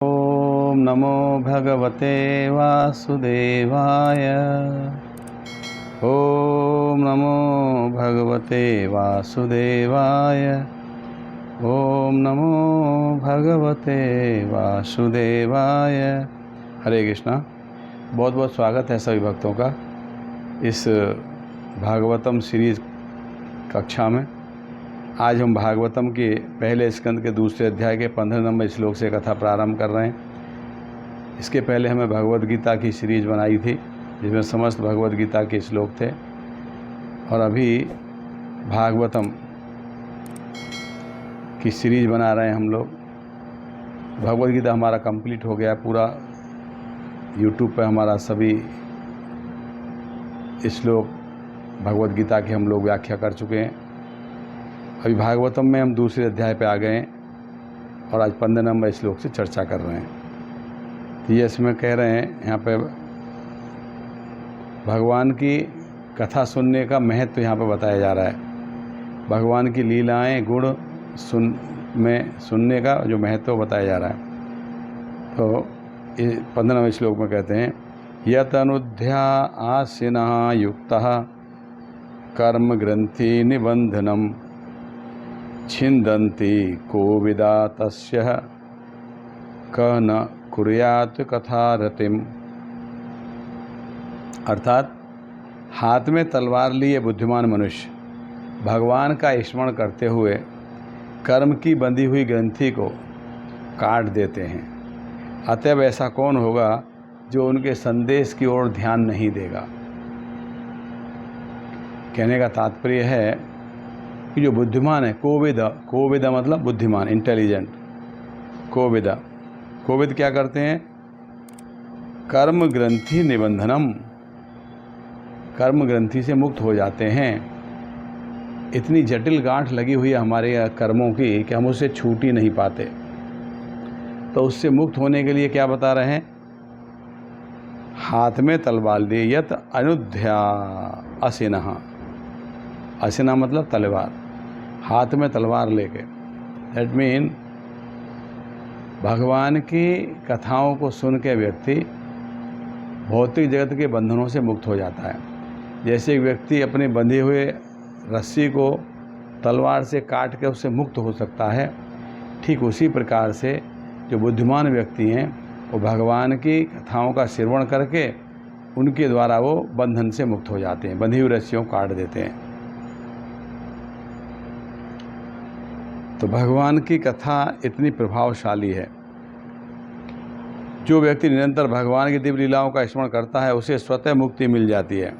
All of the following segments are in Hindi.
ओम नमो भगवते वासुदेवाय। ओम नमो भगवते वासुदेवाय। ओम नमो भगवते वासुदेवाय। हरे कृष्णा। बहुत बहुत स्वागत है सभी भक्तों का इस भागवतम सीरीज कक्षा में। आज हम भागवतम के पहले स्कंद के दूसरे अध्याय के 15 नंबर श्लोक से कथा प्रारंभ कर रहे हैं। इसके पहले हमें भगवद गीता की सीरीज बनाई थी जिसमें समस्त भगवद गीता के श्लोक थे, और अभी भागवतम की सीरीज बना रहे हैं हम लोग। भगवद गीता हमारा कंप्लीट हो गया पूरा। यूट्यूब पे हमारा सभी श्लोक भगवद गीता की हम लोग व्याख्या कर चुके हैं। अभी भागवतम में हम दूसरे अध्याय पे आ गए हैं और आज 15 नंबर श्लोक से चर्चा कर रहे हैं। तो ये इसमें कह रहे हैं, यहाँ पे भगवान की कथा सुनने का महत्व यहाँ पे बताया जा रहा है। भगवान की लीलाएं गुण सुनने का जो महत्व बताया जा रहा है। तो ये 15वें श्लोक में कहते हैं, यत अनुध्या आसीनः युक्तः कर्म ग्रंथि निबंधनम छिन्दन्ति कोविदा तस्य क न कुर्यात् कथारतिम। अर्थात हाथ में तलवार लिए बुद्धिमान मनुष्य भगवान का स्मरण करते हुए कर्म की बंधी हुई ग्रंथि को काट देते हैं। अतएव ऐसा कौन होगा जो उनके संदेश की ओर ध्यान नहीं देगा। कहने का तात्पर्य है कि जो बुद्धिमान है, कोविद मतलब बुद्धिमान, इंटेलिजेंट। कोविद क्या करते हैं? कर्म ग्रंथि निबंधनम, कर्म ग्रंथि से मुक्त हो जाते हैं। इतनी जटिल गांठ लगी हुई है हमारे कर्मों की कि हम उससे छूट ही नहीं पाते। तो उससे मुक्त होने के लिए क्या बता रहे हैं? हाथ में तलवार लिए, यत अनुध्या असिनः, असिना मतलब तलवार, हाथ में तलवार लेके। दैट मीन भगवान की कथाओं को सुन के व्यक्ति भौतिक जगत के बंधनों से मुक्त हो जाता है। जैसे एक व्यक्ति अपने बंधे हुए रस्सी को तलवार से काट के उससे मुक्त हो सकता है, ठीक उसी प्रकार से जो बुद्धिमान व्यक्ति हैं वो भगवान की कथाओं का श्रवण करके उनके द्वारा वो बंधन से मुक्त हो जाते हैं, बंधी हुई रस्सियों को काट देते हैं। तो भगवान की कथा इतनी प्रभावशाली है। जो व्यक्ति निरंतर भगवान की दिव्य लीलाओं का स्मरण करता है उसे स्वतः मुक्ति मिल जाती है,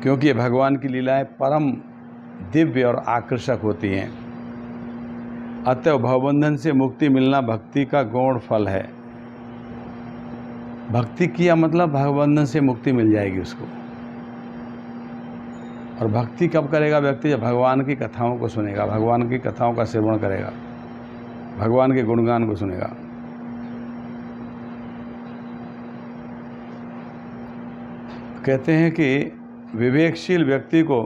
क्योंकि ये भगवान की लीलाएं परम दिव्य और आकर्षक होती हैं। अतः भवबंधन से मुक्ति मिलना भक्ति का गौण फल है। भक्ति किया मतलब भवबंधन से मुक्ति मिल जाएगी उसको। और भक्ति कब करेगा व्यक्ति? जब भगवान की कथाओं को सुनेगा, भगवान की कथाओं का श्रवण करेगा, भगवान के गुणगान को सुनेगा। कहते हैं कि विवेकशील व्यक्ति को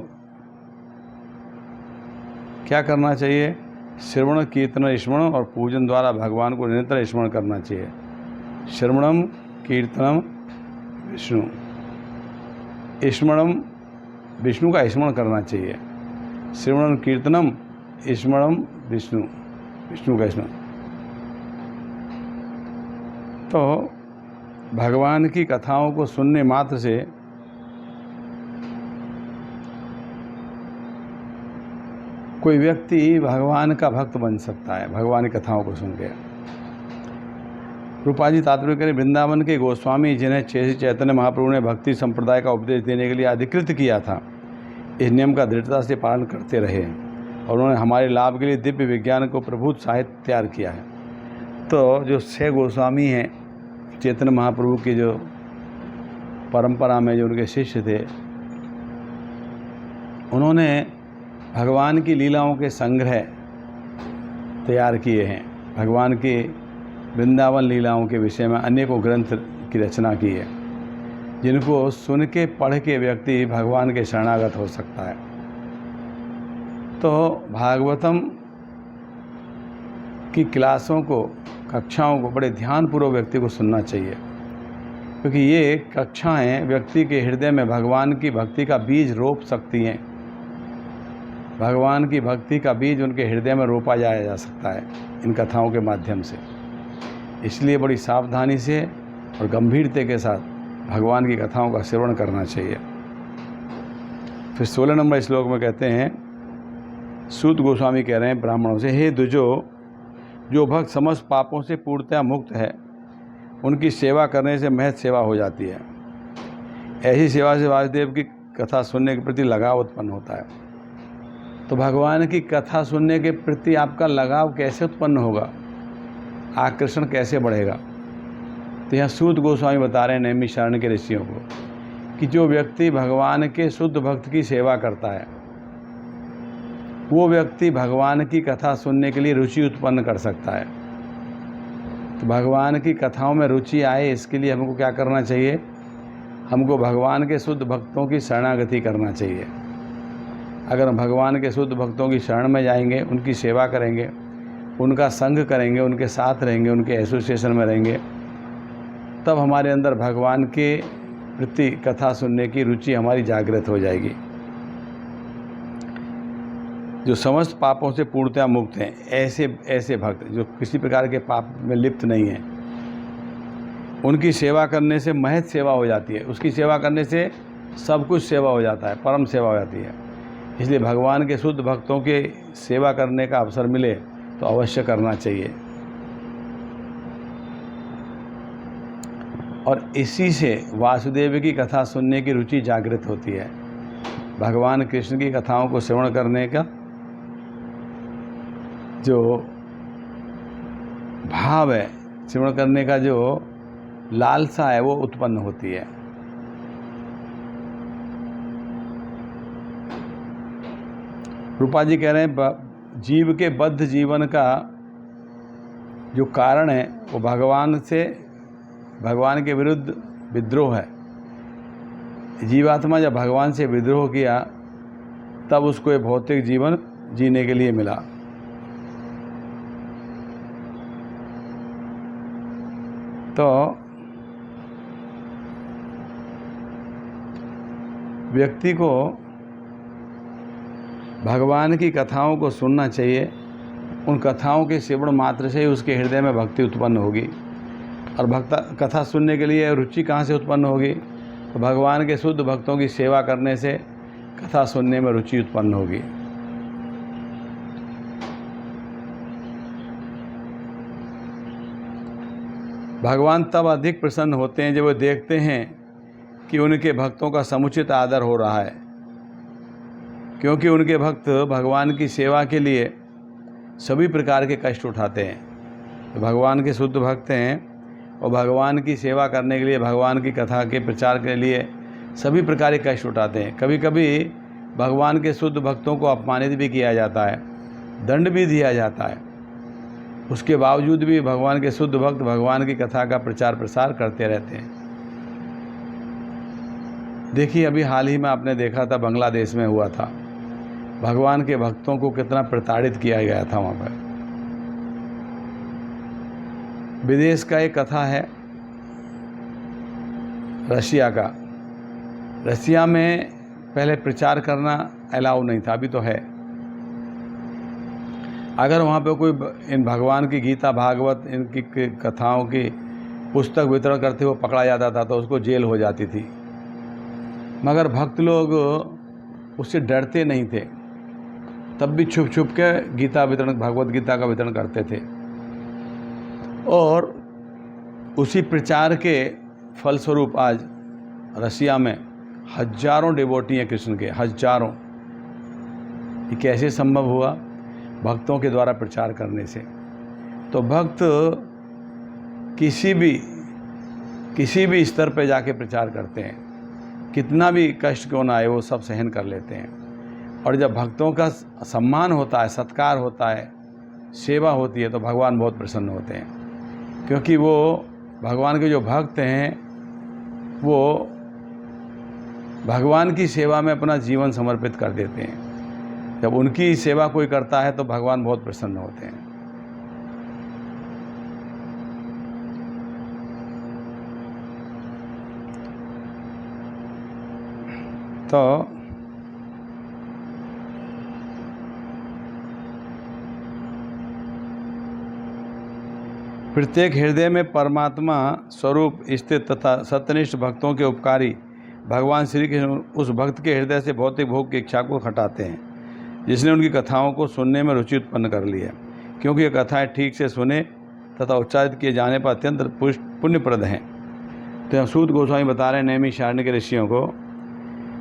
क्या करना चाहिए? श्रवण कीर्तन स्मरण और पूजन द्वारा भगवान को निरंतर स्मरण करना चाहिए। श्रवणम कीर्तनम विष्णु, स्मरणम विष्णु का स्मरण करना चाहिए। श्रवणम कीर्तनम स्मरणम विष्णु, विष्णु का स्मरण। तो भगवान की कथाओं को सुनने मात्र से कोई व्यक्ति भगवान का भक्त बन सकता है, भगवान की कथाओं को सुन के। रूपा जी तात्पर्य करें, वृंदावन के गोस्वामी जिन्हें श्री चैतन्य महाप्रभु ने भक्ति संप्रदाय का उपदेश देने के लिए अधिकृत किया था, इस नियम का दृढ़ता से पालन करते रहे और उन्होंने हमारे लाभ के लिए दिव्य विज्ञान को प्रभुत साहित्य तैयार किया है। तो जो 6 गोस्वामी हैं चैतन्य महाप्रभु की जो परंपरा में जो उनके शिष्य थे, उन्होंने भगवान की लीलाओं के संग्रह तैयार किए हैं। भगवान की वृंदावन लीलाओं के विषय में अनेकों ग्रंथ की रचना की है, जिनको सुन के पढ़ के व्यक्ति भगवान के शरणागत हो सकता है। तो भागवतम की क्लासों को, कक्षाओं को बड़े ध्यानपूर्वक व्यक्ति को सुनना चाहिए, क्योंकि ये कक्षाएं व्यक्ति के हृदय में भगवान की भक्ति का बीज रोप सकती हैं। भगवान की भक्ति का बीज उनके हृदय में रोपा जाया जा सकता है इन कथाओं के माध्यम से। इसलिए बड़ी सावधानी से और गंभीरता के साथ भगवान की कथाओं का श्रवण करना चाहिए। फिर 16 नंबर श्लोक में कहते हैं, सूत गोस्वामी कह रहे हैं ब्राह्मणों से, हे द्विजो, जो भक्त समस्त पापों से पूर्णतया मुक्त है, उनकी सेवा करने से महत सेवा हो जाती है। ऐसी सेवा से वासुदेव की कथा सुनने के प्रति लगाव उत्पन्न होता है। तो भगवान की कथा सुनने के प्रति आपका लगाव कैसे उत्पन्न होगा, आकर्षण कैसे बढ़ेगा? तो यहाँ सूत गोस्वामी बता रहे हैं नैमिषारण्य के ऋषियों को कि जो व्यक्ति भगवान के शुद्ध भक्त की सेवा करता है, वो व्यक्ति भगवान की कथा सुनने के लिए रुचि उत्पन्न कर सकता है। तो भगवान की कथाओं में रुचि आए, इसके लिए हमको क्या करना चाहिए? हमको भगवान के शुद्ध भक्तों की शरणागति करना चाहिए। अगर हम भगवान के शुद्ध भक्तों की शरण में जाएंगे, उनकी सेवा करेंगे, उनका संग करेंगे, उनके साथ रहेंगे, उनके एसोसिएशन में रहेंगे, तब हमारे अंदर भगवान के प्रति कथा सुनने की रुचि हमारी जागृत हो जाएगी। जो समस्त पापों से पूर्णतया मुक्त हैं, ऐसे भक्त जो किसी प्रकार के पाप में लिप्त नहीं हैं, उनकी सेवा करने से महत सेवा हो जाती है। उसकी सेवा करने से सब कुछ सेवा हो जाता है, परम सेवा हो जाती है। इसलिए भगवान के शुद्ध भक्तों के सेवा करने का अवसर मिले तो अवश्य करना चाहिए। और इसी से वासुदेव की कथा सुनने की रुचि जागृत होती है। भगवान कृष्ण की कथाओं को श्रवण करने का जो भाव है, श्रवण करने का जो लालसा है, वो उत्पन्न होती है। रूपा जी कह रहे हैं, जीव के बद्ध जीवन का जो कारण है वो भगवान के विरुद्ध विद्रोह है। जीवात्मा जब भगवान से विद्रोह किया, तब उसको ये भौतिक जीवन जीने के लिए मिला। तो व्यक्ति को भगवान की कथाओं को सुनना चाहिए। उन कथाओं के श्रवण मात्र से ही उसके हृदय में भक्ति उत्पन्न होगी। और कथा सुनने के लिए रुचि कहाँ से उत्पन्न होगी? तो भगवान के शुद्ध भक्तों की सेवा करने से कथा सुनने में रुचि उत्पन्न होगी। भगवान तब अधिक प्रसन्न होते हैं जब वे देखते हैं कि उनके भक्तों का समुचित आदर हो रहा है, क्योंकि उनके भक्त भगवान की सेवा के लिए सभी प्रकार के कष्ट उठाते हैं। तो भगवान के शुद्ध भक्त हैं और भगवान की सेवा करने के लिए, भगवान की कथा के प्रचार के लिए सभी प्रकार के कष्ट उठाते हैं। कभी कभी भगवान के शुद्ध भक्तों को अपमानित भी किया जाता है, दंड भी दिया जाता है। उसके बावजूद भी भगवान के शुद्ध भक्त भगवान की कथा का प्रचार प्रसार करते रहते हैं। देखिए, अभी हाल ही में आपने देखा था, बांग्लादेश में हुआ था, भगवान के भक्तों को कितना प्रताड़ित किया गया था वहाँ पर। विदेश का एक कथा है, रशिया का। रशिया में पहले प्रचार करना अलाउ नहीं था, अभी तो है। अगर वहाँ पे कोई इन भगवान की गीता, भागवत, इनकी कथाओं की पुस्तक वितरण करते हुए पकड़ा जाता था तो उसको जेल हो जाती थी। मगर भक्त लोग उससे डरते नहीं थे, तब भी छुप छुप के गीता वितरण, भगवत गीता का वितरण करते थे। और उसी प्रचार के फलस्वरूप आज रशिया में हजारों डिवोटी हैं कृष्ण के, हजारों। ये कैसे संभव हुआ? भक्तों के द्वारा प्रचार करने से। तो भक्त किसी भी स्तर पर जाके प्रचार करते हैं, कितना भी कष्ट क्यों ना आए वो सब सहन कर लेते हैं। और जब भक्तों का सम्मान होता है, सत्कार होता है, सेवा होती है, तो भगवान बहुत प्रसन्न होते हैं, क्योंकि वो भगवान के जो भक्त हैं वो भगवान की सेवा में अपना जीवन समर्पित कर देते हैं। जब उनकी सेवा कोई करता है तो भगवान बहुत प्रसन्न होते हैं। तो प्रत्येक हृदय में परमात्मा स्वरूप स्थित तथा सत्यनिष्ठ भक्तों के उपकारी भगवान श्री कृष्ण उस भक्त के हृदय से भौतिक भोग की इच्छा को हटाते हैं, जिसने उनकी कथाओं को सुनने में रुचि उत्पन्न कर ली है, क्योंकि ये कथाएं ठीक से सुने तथा उच्चारित किए जाने पर अत्यंत पुण्यप्रद हैं। तो सूत गोस्वामी बता रहे हैं नैमिषारण्य के ऋषियों को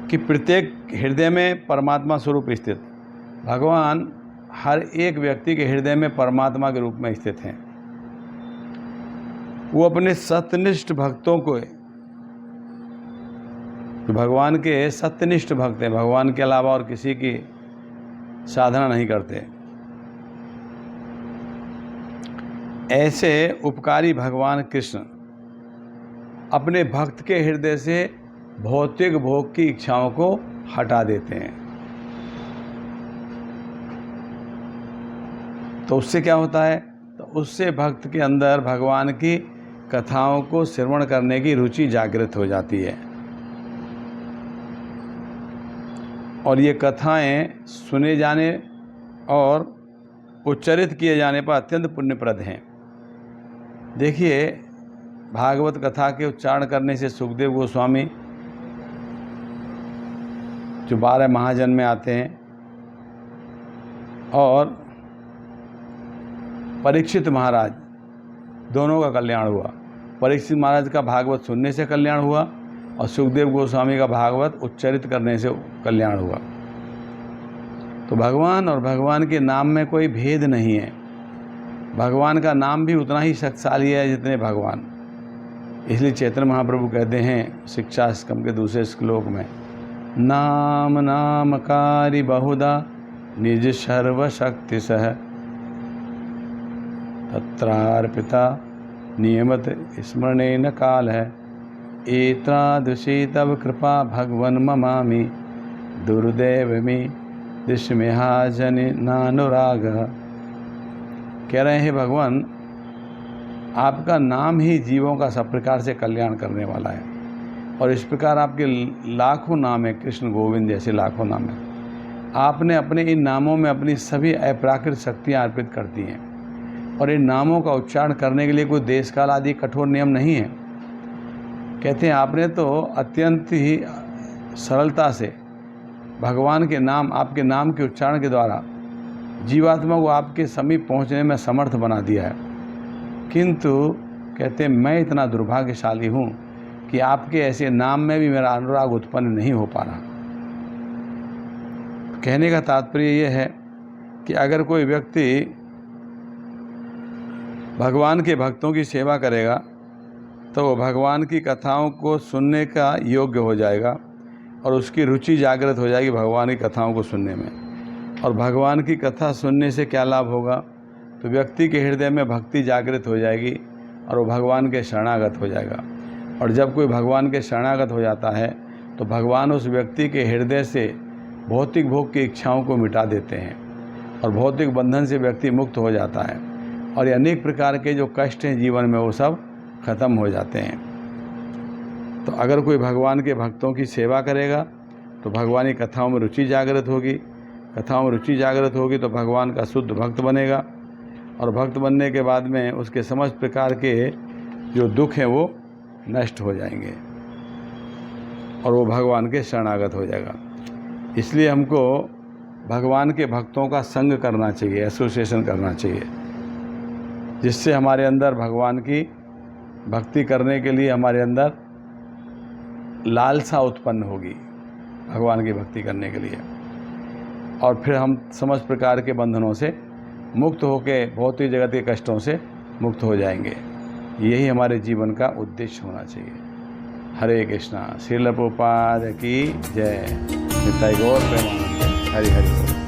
कि प्रत्येक हृदय में परमात्मा स्वरूप स्थित भगवान हर एक व्यक्ति के हृदय में परमात्मा के रूप में स्थित हैं। वो अपने सत्यनिष्ठ भक्तों को, जो भगवान के सत्यनिष्ठ भक्त हैं, भगवान के अलावा और किसी की साधना नहीं करते, ऐसे उपकारी भगवान कृष्ण अपने भक्त के हृदय से भौतिक भोग की इच्छाओं को हटा देते हैं। तो उससे क्या होता है? तो उससे भक्त के अंदर भगवान की कथाओं को श्रवण करने की रुचि जागृत हो जाती है, और ये कथाएं सुने जाने और उच्चारित किए जाने पर अत्यंत पुण्यप्रद हैं। देखिए, भागवत कथा के उच्चारण करने से सुखदेव गोस्वामी जो 12 महाजन्म में आते हैं, और परीक्षित महाराज दोनों का कल्याण हुआ। परीक्षित महाराज का भागवत सुनने से कल्याण हुआ और सुखदेव गोस्वामी का भागवत उच्चारित करने से कल्याण हुआ। तो भगवान और भगवान के नाम में कोई भेद नहीं है। भगवान का नाम भी उतना ही शक्तिशाली है जितने भगवान। इसलिए चैतन्य महाप्रभु कहते हैं शिक्षा स्कंद के दूसरे श्लोक में, नाम नामकारी बहुधा निज सर्वशक्ति सह तत्रार्पिता नियमत स्मरणेन काल है एतादृशी तव कृपा भगवन ममामि दुर्दैव में दृश्यमेहाजन नानुराग। कह रहे हैं भगवान, आपका नाम ही जीवों का सब प्रकार से कल्याण करने वाला है, और इस प्रकार आपके लाखों नाम है, कृष्ण गोविंद जैसे लाखों नाम है। आपने अपने इन नामों में अपनी सभी अपराकृत शक्तियाँ अर्पित करती हैं, और इन नामों का उच्चारण करने के लिए कोई देश काल आदि कठोर नियम नहीं है। कहते हैं आपने तो अत्यंत ही सरलता से भगवान के नाम, आपके नाम के उच्चारण के द्वारा जीवात्मा को आपके समीप पहुंचने में समर्थ बना दिया है। किंतु कहते हैं मैं इतना दुर्भाग्यशाली हूँ कि आपके ऐसे नाम में भी मेरा अनुराग उत्पन्न नहीं हो पा रहा। कहने का तात्पर्य यह है कि अगर कोई व्यक्ति भगवान के भक्तों की सेवा करेगा तो वो भगवान की कथाओं को सुनने का योग्य हो जाएगा, और उसकी रुचि जागृत हो जाएगी भगवान की कथाओं को सुनने में। और भगवान की कथा सुनने से क्या लाभ होगा? तो व्यक्ति के हृदय में भक्ति जागृत हो जाएगी और वो भगवान के शरणागत हो जाएगा। और जब कोई भगवान के शरणागत हो जाता है तो भगवान उस व्यक्ति के हृदय से भौतिक भोग की इच्छाओं को मिटा देते हैं, और भौतिक बंधन से व्यक्ति मुक्त हो जाता है, और ये अनेक प्रकार के जो कष्ट हैं जीवन में वो सब खत्म हो जाते हैं। तो अगर कोई भगवान के भक्तों की सेवा करेगा तो भगवान की कथाओं में रुचि जागृत होगी, कथाओं में रुचि जागृत होगी तो भगवान का शुद्ध भक्त बनेगा, और भक्त बनने के बाद में उसके समस्त प्रकार के जो दुख हैं वो नष्ट हो जाएंगे, और वो भगवान के शरणागत हो जाएगा। इसलिए हमको भगवान के भक्तों का संग करना चाहिए, एसोसिएशन करना चाहिए, जिससे हमारे अंदर भगवान की भक्ति करने के लिए हमारे अंदर लालसा उत्पन्न होगी भगवान की भक्ति करने के लिए, और फिर हम समस्त प्रकार के बंधनों से मुक्त होकर भौतिक जगत के कष्टों से मुक्त हो जाएंगे। यही हमारे जीवन का उद्देश्य होना चाहिए। हरे कृष्णा। श्रील प्रभुपाद की जय। निताई गौर प्रेमानंद। हरि हरि बोल।